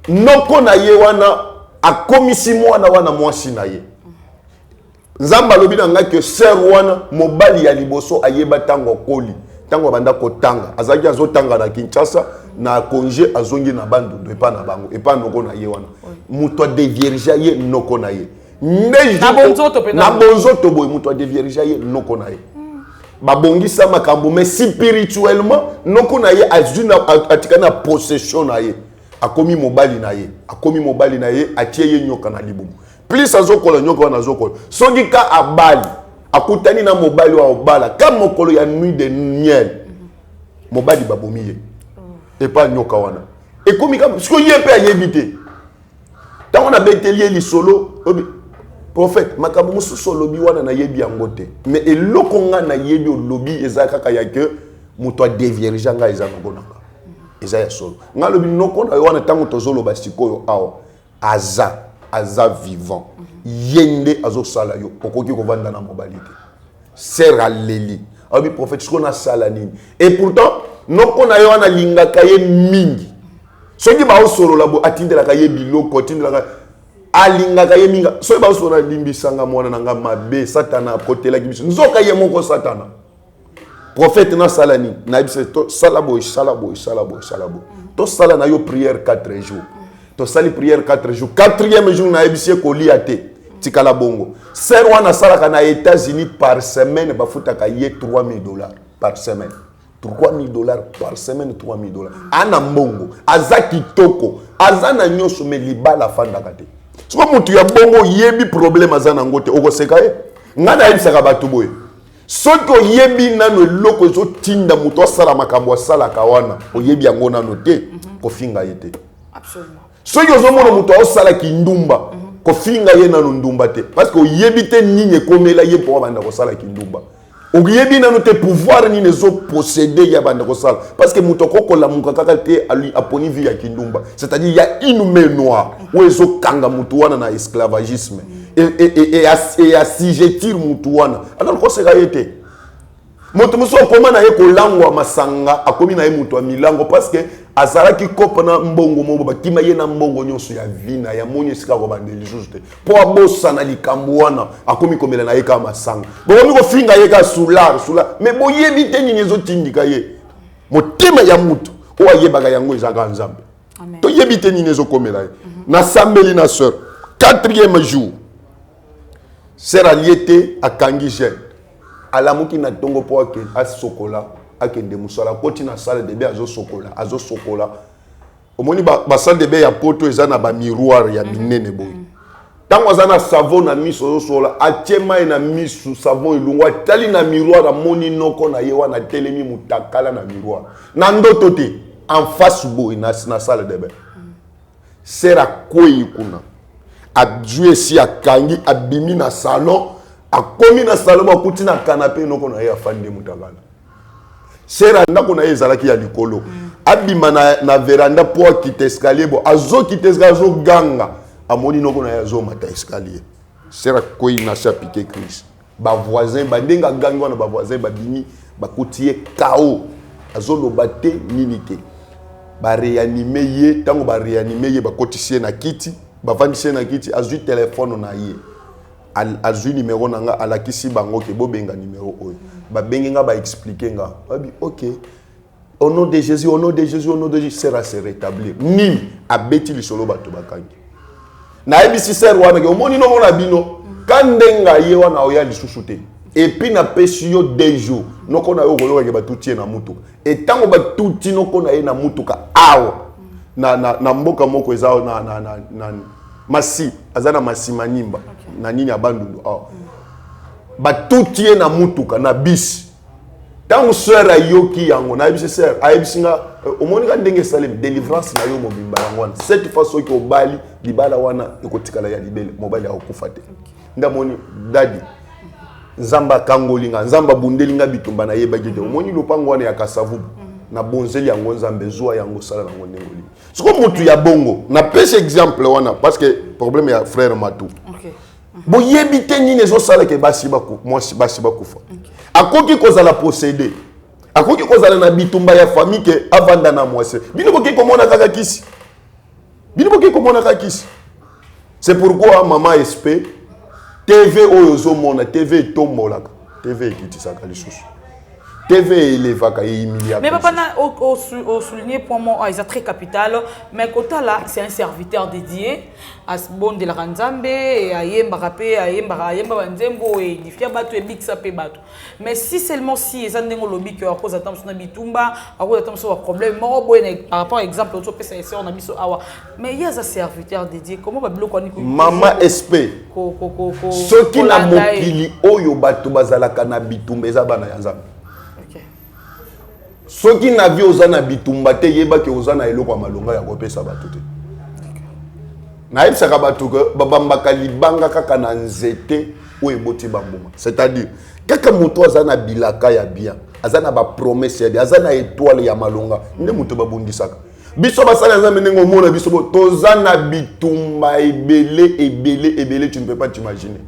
noko na ye wana akomisi mwana wana mwasi na ye nzamba lobi na ngaki ser wana mobali ya liboso ayeba tango koli tango banda kotanga azaki azotanga na Kinshasa na congé azongi na bandu epa na bango epa noko na ye wana muto de vierge ye noko na ye na bonzoto boy muto de vierge ye noko na ye babongisa makambo mais spirituellement noko na ye azuna atikana possession na ye akomi mobali na ye atie ye nyoka na libumu plus azokola nyoka wana azokola songi ka abali akutani na mobali wa obala kama mokolo ya nuit de miel mobali babomi ye epa nyoka wana ekomi kama siko ye pe ayebi te tango na beteli lisolo prophète makambo mususu lobi wana na yebi yango te mais eloko nga na yebi lobi eza kaka ya ke moto a devierge nga eza ngonaka eza ya solo nga lobi noko na wana tango tozolo basikoyo awa aza vivant yende azosala yo okoki kovanda na mobali te ser aleli abi prophète siko na sala nini et pourtant noko na yo wana lingaka ye mingi soki baosolola bo atindelaka ye biloko atindelaka alingaka ye minga soki baosolola limbisanga mwana nanga mabe satana akotelaki biso nzoka ye moko satana prophète na sala nini na biso to sala boy to sala na yo prière 4 jours to sali prière 4 jours 4e jour na biso ko liate tikala bongo ser wana sala na États-Unis par semaine bafutaka ye $3,000 par semaine $3,000 par semaine $3,000 ana mbongo azaki toko azana nyoso me libala fandaka te siko mutu ya bongo yebi problème azana ngote okoseka ye ngana yebisaka bato boye soki oyebi nano eloko ezotinda moto asala makambo asalaka wana oyebi yango nano te kofinga ye te soki ozomona moto aosalaki ndumba kofinga ye nano ndumba te parce que oyebi te nini ekomela ye mpo abanda kosalaki ndumba oyebi nano te pouvoir nini ezoposséde ya banda kosala parce que moto akokolamuka kaka te aponi vi ya kindumba c'est-à-dire il y a une main noire oyo ezokanga motu wana na esclavagisme et assujettir motu wana alors koseka ye te moto mosu akoma na ye kolangwa masanga akomi na ye moto ya milango parce que azalaki kopa na mbongo moko bakima ye na mbongo nyonso ya vina ya moni esika kobandeli lisusu te mpo abosana likambo wana akomi komela na ye kaka masanga bokomi kofinga ye kaka sular mais boyebi te nini ezotindika ye motema ya mutu oyo ayebaka yango ezaka nzambe toyebi te nini ezokomela ye nasambeli na sœur 4e jour sœur alie te akangi jeune alamuki na tongo mpo asokola akende musala koti na salle de bain azosokola omoni ba salle de bain ya poto eza na ba miroir ya minene boy Tant azana savon na miso sola atiema na miso savon ilungwa tali na miroir na moni noko na yewa na telemi mutakala na miroir na ndoto te en face boy na salle de bain sera koyi kuna adjue si akangi abimi na salon akomi na salon bakuti na canapé noko na ye afandi mutakala sera ndako na ye ezalaki ya likolo abima na veranda po akite escalier bo azo kite escalier azo ganga amoni noko na yazo mata escalier sera koyi na sa piqué crise ba voisin ba ndenga gangi na ba voisin ba bini ba kotiye KO azo lobate nini te ba réanimer ye tango ba réanimer ye ba kotisie na kiti ba vandisie na kiti azui téléphone na ye azui numéro nanga alakisi bango ke bo benga numéro oyo ba benga ba expliquer nga abi OK au nom de Jésus au nom de Jésus au nom de Jésus sera se rétablir ni abeti lisolo bato bakangi na ebisi ser wana ke omoni no mona bino kandenga ye wana oya lisusu te et puis na pesi yo 2 jours noko na yo koloka ke batutie na mutuka et tango batuti noko na ye na mutuka awa na mboka moko eza na masi azana masi manimba na nini abandundu awa batuti ye na mutuka na bisi tango sœur ayoki yango na ebisi sœur ayebisinga omoni ka ndenge salem délivrance na yo mobimba yango wana cette fois soki obali libala wana ekotikala ya libele mobali akokufa te ndamoni dadi nzamba kangolinga nzamba bundelinga bitumba na yebaki te omoni lopango wana ya kasavubu na bonzeli yango nzambe zwa yango sala nango ndengoli siko mutu ya bongo na pese exemple wana parce que problème ya frère Matou boyebi te nini ezosala ke basi bakufa akoki kozala possédé akoki kozala na bitumba ya famille ke avanda na mwase bino boki komona kaka kisi c'est pourquoi maman SP TV oyo mona TV tombolaka TV ekitisaka lisusu TV élevaka humiliaka mais papa au souligner pour moi ils sont très capital mais Kota là c'est un serviteur dédié à ce bon de la Ranzambe et ayemba rapé ayemba banzembo et difia batu et bixa pe batu mais si seulement si ils ont dengo lobby que à cause attendre son bitumba à cause attendre son problème mort par rapport exemple autre pesa on a mis awa mais il y a un serviteur dédié comment va bloquer maman SP ce qui na mokili oyo batu bazalaka na bitumba eza bana ya Nzambe soki na vie ozana bitumba te yeba ke ozana eloko ya malonga ya kopesa bato te na yebisaka bato ke babambaka libanga kaka na nzete oyo eboti bambuma c'est-à-dire kaka moto azana bilaka ya bien azana bapromese ya bien azana étoile ya malonga nde moto babundisaka biso basala nzambe ndenge omona biso tozana bitumba ebele tu ne peux pas t'imaginer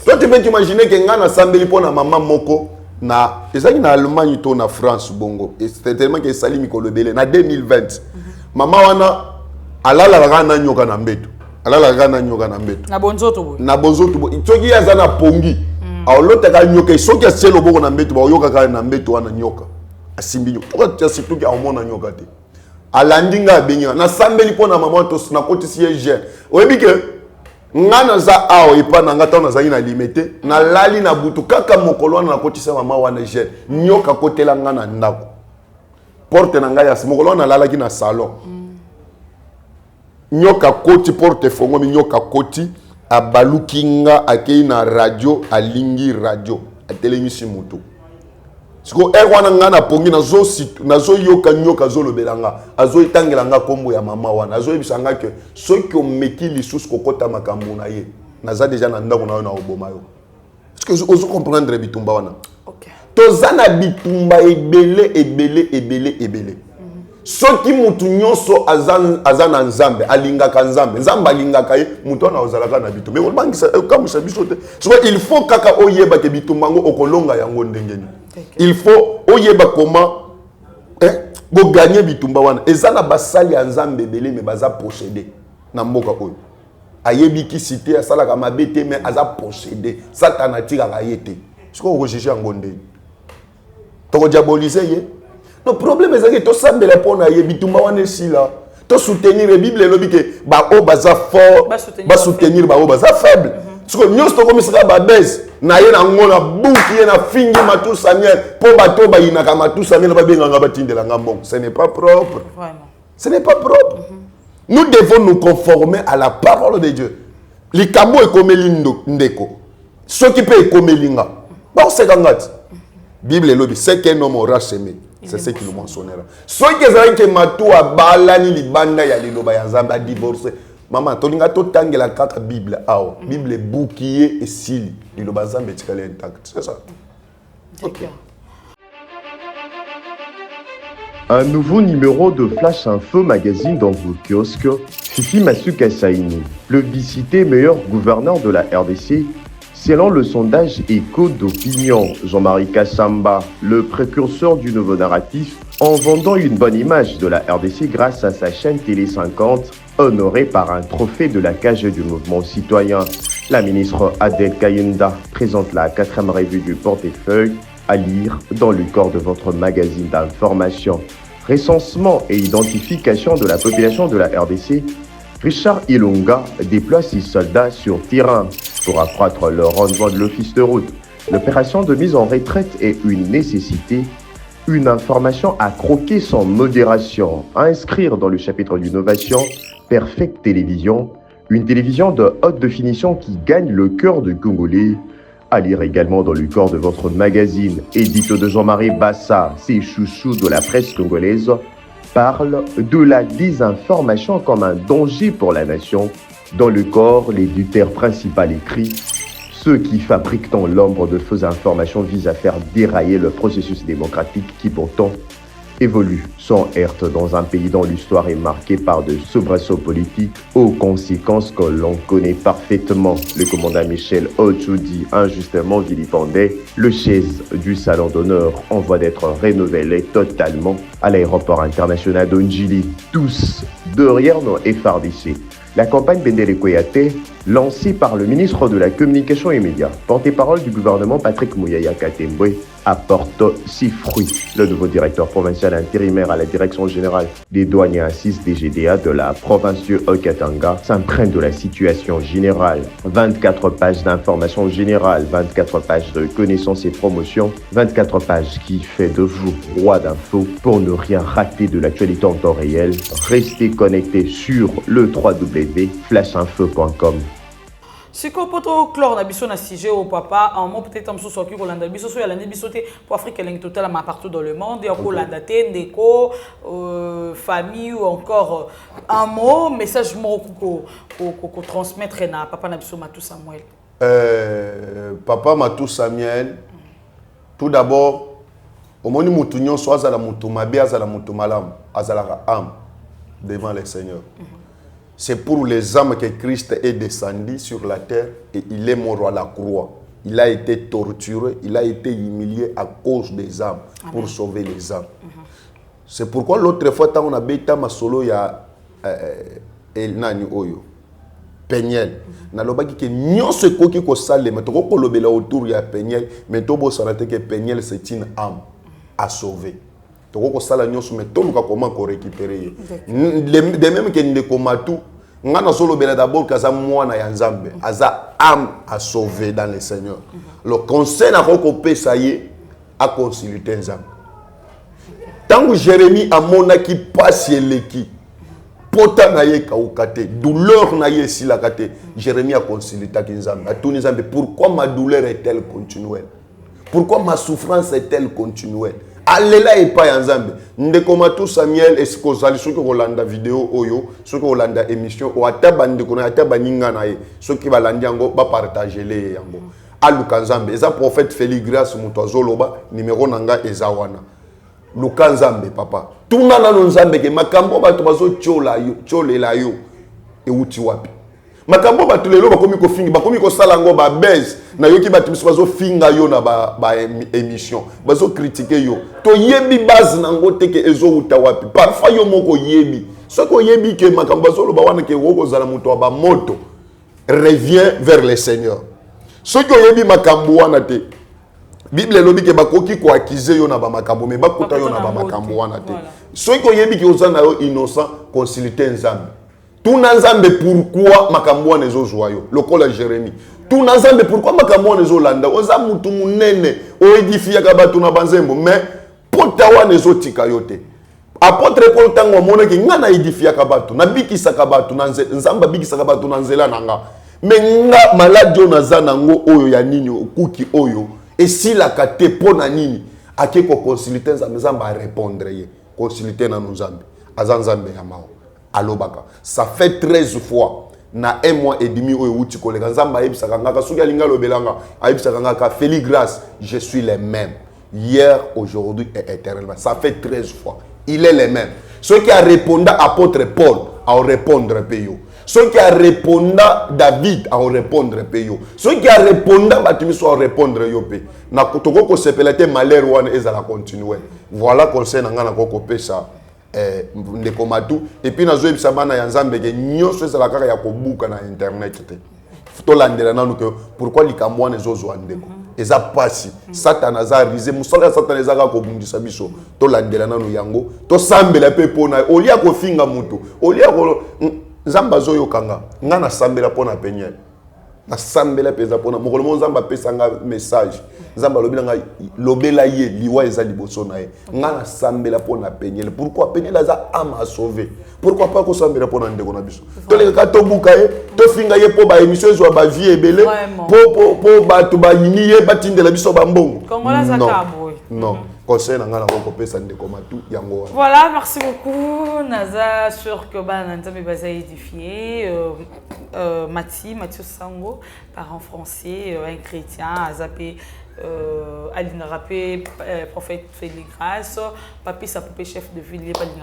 toi tu peux t'imaginer ke nga nasambeli mpo na mama moko na ezaki na Allemagne to na France bongo et c'était tellement que sali mikolo belé na 2020 mama wana alala na nyoka na mbeto na bonzoto bo itoki yaza na pongi aolota ka nyoka soki aselo boko na mbeto ba yoka ka na mbeto wana nyoka asimbi nyoka to surtout ki amona nyoka te alandinga benga na sambeli pona mama to na kotisi ye oyebi ke ngana za awo ipana ngata na zali na limité na lali na butu kaka mokolo na kotisa mama wana je nyoka kotela ngana ndako porte na ngai ya mokolo na lalaki na salon nyoka koti porte fongo mi nyoka koti abalukinga akei na radio alingi radio atelemisi mutu siko wana ngana pongi nazo yoka nyoka zolobelanga azo itangelanga kombo ya mama wana azo ebisanga ke soki omeki lisusu kokota makambo na ye naza déjà na ndako na yo na oboma yo est-ce que ozo comprendre bitumba wana OK tozana bitumba ebele soki mutu nyonso azana nzambe alingaka nzambe alingaka ye mutu na ozalaka na bitumba mais olbangisa kamusa biso te so il faut kaka oyeba ke bitumba ngo okolonga yango ndengeni il faut oyeba comment go gagner bitumba wana ezana basali ya nzambe belé mais baza posséder na mboka oyo ayebi ki cité asala ka mabete mais aza posséder satana tira ka yete siko rechercher yango ndeni to diaboliser ye no problème ezaki to sambela pona ye bitumba wana sila to soutenir la Bible lobi ke ba o baza fort ba soutenir ba o baza faible siko nyos to komisaka ba baisse na ye na ngona buki ye na fingi Matou Samuel po bato ba inaka Matou Samuel ba benga ngaba tindela ngambon ce n'est pas propre vraiment ce n'est pas propre nous devons nous conformer à la parole de Dieu likambo ekomeli ndeko soki pe ekomeli nga baseka ngati Bible lobi c'est qu'un homme aura semé c'est ce qu'il mentionnera soki ezali ke matu abalani libanda ya liloba ya Nzambe a divorcé maman tolinga totangela kaka Bible awa Bible boukier et sili liloba Nzambe tikali intact c'est ça. OK. Un nouveau numéro de Flash Info Magazine dans vos kiosques. Fifi Masuka Saini, plébiscité meilleur gouverneur de la RDC, selon le sondage Écho d'opinion. Jean-Marie Kassamba, le précurseur du nouveau narratif, en vendant une bonne image de la RDC grâce à sa chaîne Télé 50, honorée par un trophée de la cage du mouvement citoyen. La ministre Adel Kayenda présente la 4e revue du portefeuille à lire dans le corps de votre magazine d'information. Recensement et identification de la population de la RDC, Richard Ilunga déploie 6 soldats sur terrain pour accroître le rendement de l'office de route. L'opération de mise en retraite est une nécessité, une information à croquer sans modération, à inscrire dans le chapitre d'innovation, Perfect Télévision, une télévision de haute définition qui gagne le cœur du Congolais. À lire également dans le corps de votre magazine, édito de Jean-Marie Bassa, ses chouchous de la presse congolaise, parle de la désinformation comme un danger pour la nation. Dans le corps, l'éditeur principal écrit « Ceux qui fabriquent dans l'ombre de fausses informations visent à faire dérailler le processus démocratique qui pourtant évolue sans heurte dans un pays dont l'histoire est marquée par de soubresauts politiques aux conséquences que l'on connaît parfaitement. Le commandant Michel Ochoudi, injustement vilipendé, le chaise du salon d'honneur en voie d'être renouvelé totalement à l'aéroport international d'Ondjili. Tous derrière nos FRDC. La campagne Bendele Koyate, lancée par le ministre de la Communication et Médias, porte-parole du gouvernement Patrick Mouyaya Katembwe, apporte ses fruits. Le nouveau directeur provincial intérimaire à la direction générale des douanes et assises des GDA de la province du Haut-Katanga s'imprègne de la situation générale. 24 pages d'informations générales, 24 pages de connaissances et promotions, 24 pages qui fait de vous roi d'infos pour ne rien rater de l'actualité en temps réel. Restez connectés sur le www.flashinfo.com. siko poto clore na biso na sujet au papa en mot peut-être amso soki ko landa biso so ya landa biso te pour Afrique elengi total ma partout dans le monde ya ko landa te ndeko famille ou encore un mot message moko ko transmettre na papa na biso Matou Samuel. Papa Matou Samuel, tout d'abord au moni mutu nyonso azala mutu mabe azala mutu malamu azala âme devant le Seigneur. C'est pour les âmes que Christ est descendu sur la terre et il est mort à la croix. Il a été torturé, il a été humilié à cause des âmes, pour sauver les âmes. C'est pourquoi l'autre fois, quand on a bêta ma solo, il y a Nani Oyo, Peniel. Nalobaki que nyon se koki ko sale, mais to ko lobela autour ya Peniel, mais to bo salate que Peniel c'est une âme à sauver. Toko sala nyonso mais to luka comment ko récupérer de même que ndeko Matou ngana solo bela d'abord kaza mwana ya Nzambe aza âme à sauver dans le Seigneur. Le conseil na ko pesa ye a consulter Nzambe. Tangu Jérémie amona ki passe eleki pota na ye kaukate douleur na ye si la kate Jérémie a consulté ki Nzambe a tout Nzambe pourquoi ma douleur est-elle continuelle? Pourquoi ma souffrance est-elle continuelle? Alléluia et pas Nzambe. Ndeko Matou Samuel esko zali soki kolanda vidéo oyo, soki kolanda émission o ataba ndeko na ataba ninga na ye, soki balandi yango ba partager le yango. Aluka Nzambe, eza prophète Félix Grâce muto azoloba numéro nanga eza wana. Luka Nzambe papa. Tuna na Nzambe ke makambo bato bazo chola yo, cholela yo e uti wapi. Makambo bato lelo bakomi ko fingi, bakomi ko sala ngo ba base na yoki bato biso bazo finga yo na ba émission, bazo critiquer yo. To yebi base nango teke ezo uta wapi. Parfois yo moko yebi. Soko yebi ke makambo bazo lo ba wana ke woko zala muto ba moto. Reviens vers le Seigneur. Soko yebi makambo wana te. Bible lobi ke bakoki ko accuser yo na ba makambo mais bakuta yo na ba makambo wana te. Soko yebi ke ozana yo innocent consulter Nzambe. Tout Nzambe pourquoi makambo wana ezo joyo lokola Jérémie. Tout Nzambe pourquoi makambo wana ezo landa oza mutu munene o édifier ka batu na banzembo mais pota wana ezo tika yote. Apôtre Paul tango mona ki ngana édifier ka batu na bikisa ka batu na Nzamba bikisa ka batu na nzela nanga. mais nga maladie naza nango oyo ya nini okuki oyo esilaka te mpo na nini ake koconsulte nzambe arépondre ye consulte na nzambe aza nzambe ya mao alobaka ça fait 13 fois na 1 mois et demi oyo uti koleka nzambe ayebisaka ngaka soki alinga lobelanga ayebisaka ngaka feli grâce je suis le même hier aujourd'hui et éternellement ça fait 13 fois il est le même ceux qui a répondu apôtre Paul à répondre payo ceux qui a répondu David à répondre payo ceux qui a répondu Batimiso à répondre yope na kotoko ko sepelate malheur wana ezala continuer voilà conseil nanga na koko pesa ndeko matu et puis nazo ebisa bana ya nzambe ke nyonso ezala kaka ya kobuka na internet te to landela nanu ke pourquoi likambo wana ezozwa ndeko eza pasi satana aza risé musala ya satana ezaka kobundisa biso to landela nanu yango to sambela pe pona olia kofinga mutu olia ko nzamba zoyokanga nga na sambela pona penyel na sambela peza pona mokolo mo nzamba pesanga message nzamba lobela nga lobela ye liwa eza liboso na ye nga na sambela pona penyel pourquoi penyel aza ama a sauver pourquoi pas ko sambela pona ndeko na biso to le ka to buka ye to finga ye po ba émission ezwa ba vie ebele po ba to ba yini ye batindela biso ba mbongo Kongola za kabo non conseil na nga na ko pesa ndeko matu yango voilà merci beaucoup naza sûr que bana nzambe baza édifié Mathieu Sango parent français un chrétien azapé Aline Rapé prophète Féligrace papi sa poupée chef de ville pas Aline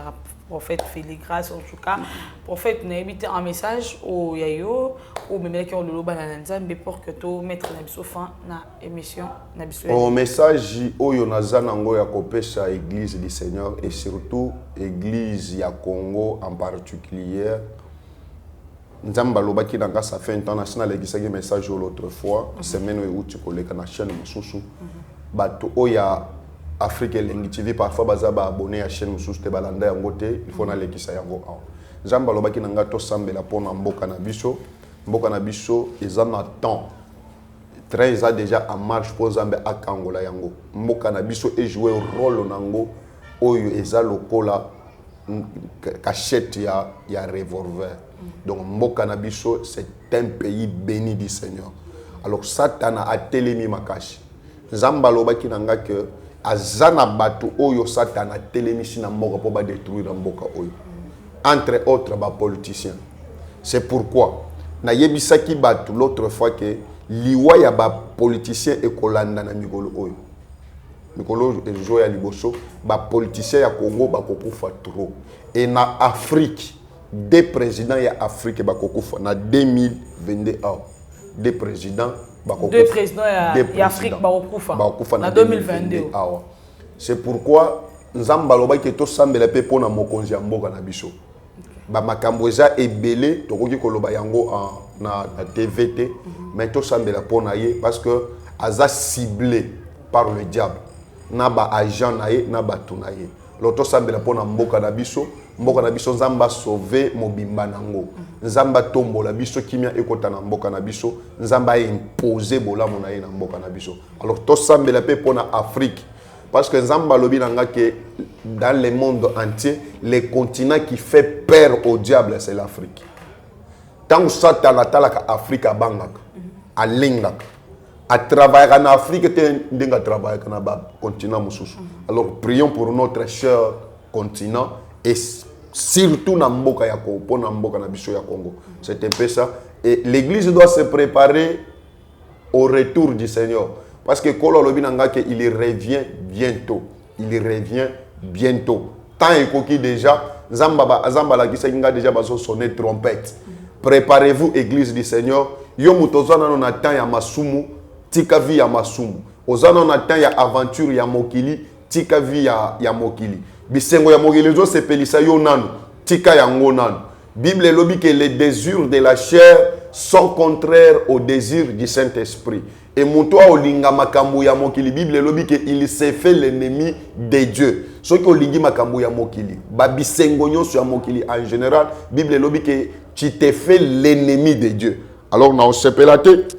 prophète Féligrace en tout cas prophète n'a évité un message au yayo au même qui ont le loba na nzambe pour que to mettre na biso fin na émission na biso au message oyo naza nango ya kopesa église du Seigneur et surtout église ya Congo en particulier nzamba lobaki nanga ça fait un temps national église message l'autre fois semaine où tu koleka na chaîne mususu bato oya Afrique Elengi TV parfois baza ba abonné à chaîne mususu te balanda yango te il faut na lekisa yango awa nzamba lobaki nanga to sambela pona mboka na biso eza na temps train eza déjà en marche pour nzambe akangola yango mboka na biso e jouer rôle nango oyo eza lokola cachette ya revolver donc mboka na biso c'est un pays béni du Seigneur alors Satana a telemi makashi nzamba lobaki nanga que azana bato oyo Satana telemi sina mboka pour ba détruire mboka oyo entre autres ba politiciens c'est pourquoi na yebisaki bato l'autre fois que liwa ya ba politiciens ekolanda na mikolo oyo mikolo ezo ya liboso ba politiciens ya Congo ba kokufa trop et na Afrique des présidents ya Afrique ba kokufa na 2021 des présidents ba kokufa deux présidents ya Afrique ba kokufa na 2022 c'est pourquoi nzamba lobaki to sambela pe pona mokonzi ya mboka na biso ba makambo eza ebele tokoki koloba yango na TVT mais to sambela pona ye parce que aza ciblé par le diable na ba agent na ye na ba tunaye loto sambela pona mboka na biso nzamba sauver mobimba nango nzamba tombola biso kimia ekota na mboka na biso nzamba imposer bolamu na ye na mboka na biso alors to sambela pe pona Afrique parce que nzamba lobi nanga que dans le monde entier le continent qui fait peur au diable c'est l'Afrique tant que Satan atalaka Afrique abangaka alingaka à travailler en Afrique te travailler na ba continent mususu alors prions pour notre cher continent et surtout na mboka ya Congo na mboka na biso ya Congo c'est un peu ça et l'église doit se préparer au retour du Seigneur parce que kolo lobi nanga que il revient bientôt tant ekoki déjà nzamba la kisa kinga déjà bazo sonner trompette préparez-vous église du Seigneur yo mutozana na temps ya masumu tika vi ya masumu ozana na temps ya aventure ya mokili tika vi ya mokili bisengo ya mokili zo sepelisa yo nanu tika yango nanu Bible lobi que les désirs de la chair sont contraires aux désirs du Saint-Esprit et muto olinga makambo ya mokili Bible lobi que il s'est fait l'ennemi de Dieu ce que olingi makambo ya mokili ba bisengo nyonso ya mokili en général Bible lobi que tu t'es fait l'ennemi de Dieu alors na osepelate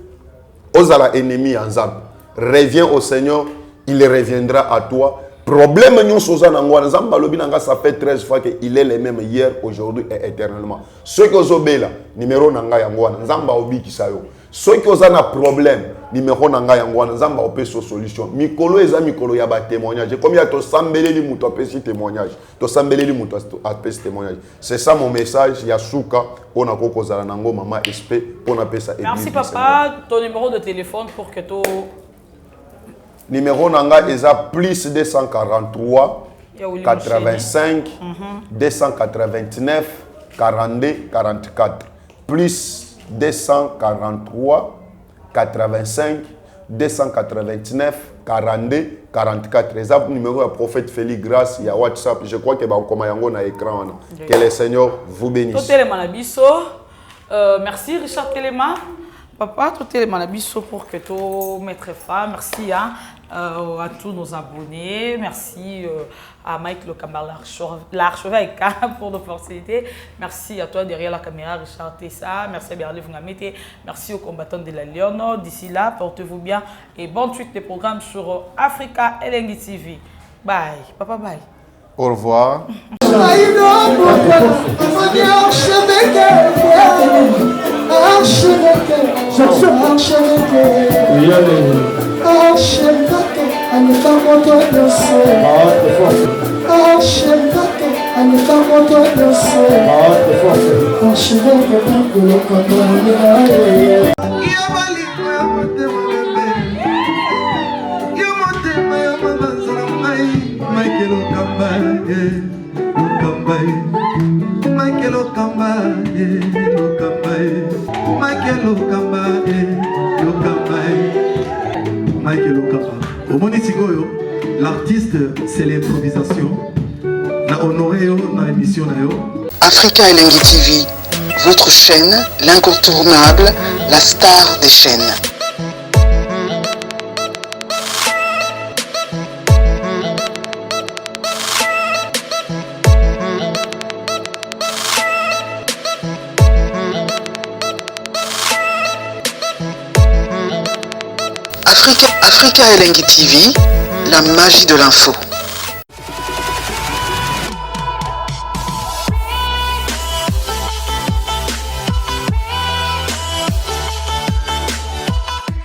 ozala ennemi en nzambe reviens au Seigneur il reviendra à toi problème nous soza nangwa nzamba lobi nanga ça fait 13 fois que il est le même hier aujourd'hui et éternellement ceux qui ozobela numéro nanga yangwa nzamba obikisa yo ceux qui ozana problème numéro nanga yangwa nzamba opé solution mikolo eza mikolo ya ba témoignage comme ya to sambeleli muto apesi témoignage to sambeleli muto apesi témoignage c'est ça mon message ya suka pona kokozala nango mama SP pona pesa église. Merci papa, ton numéro de téléphone pour que tu numéro nanga eza plus 243 85 289 42 44 plus 243 85 289 42 44 eza numéro ya prophète Félix Grâce ya WhatsApp. Je crois que ba koma yango na écran wana. Que le Seigneur vous bénisse. Totelema na biso. Merci Richard Telema. Papa, totelema na biso pour que tu maître femme. Merci hein, à tous nos abonnés. Merci à Mike Lokamba, l'archevêque pour l'opportunité. Merci à toi derrière la caméra, Richard Tessa. Merci à Berlé Fungamete. Merci aux combattants de la Lyon. D'ici là, portez-vous bien et bonne suite des programmes sur Africa Elengi TV. Bye. Papa, bye. Au revoir. L'artiste, c'est l'improvisation. La honoré dans l'émission. Africa Elengi TV, votre chaîne, l'incontournable, la star des chaînes. Africa Elengi TV, la magie de l'info.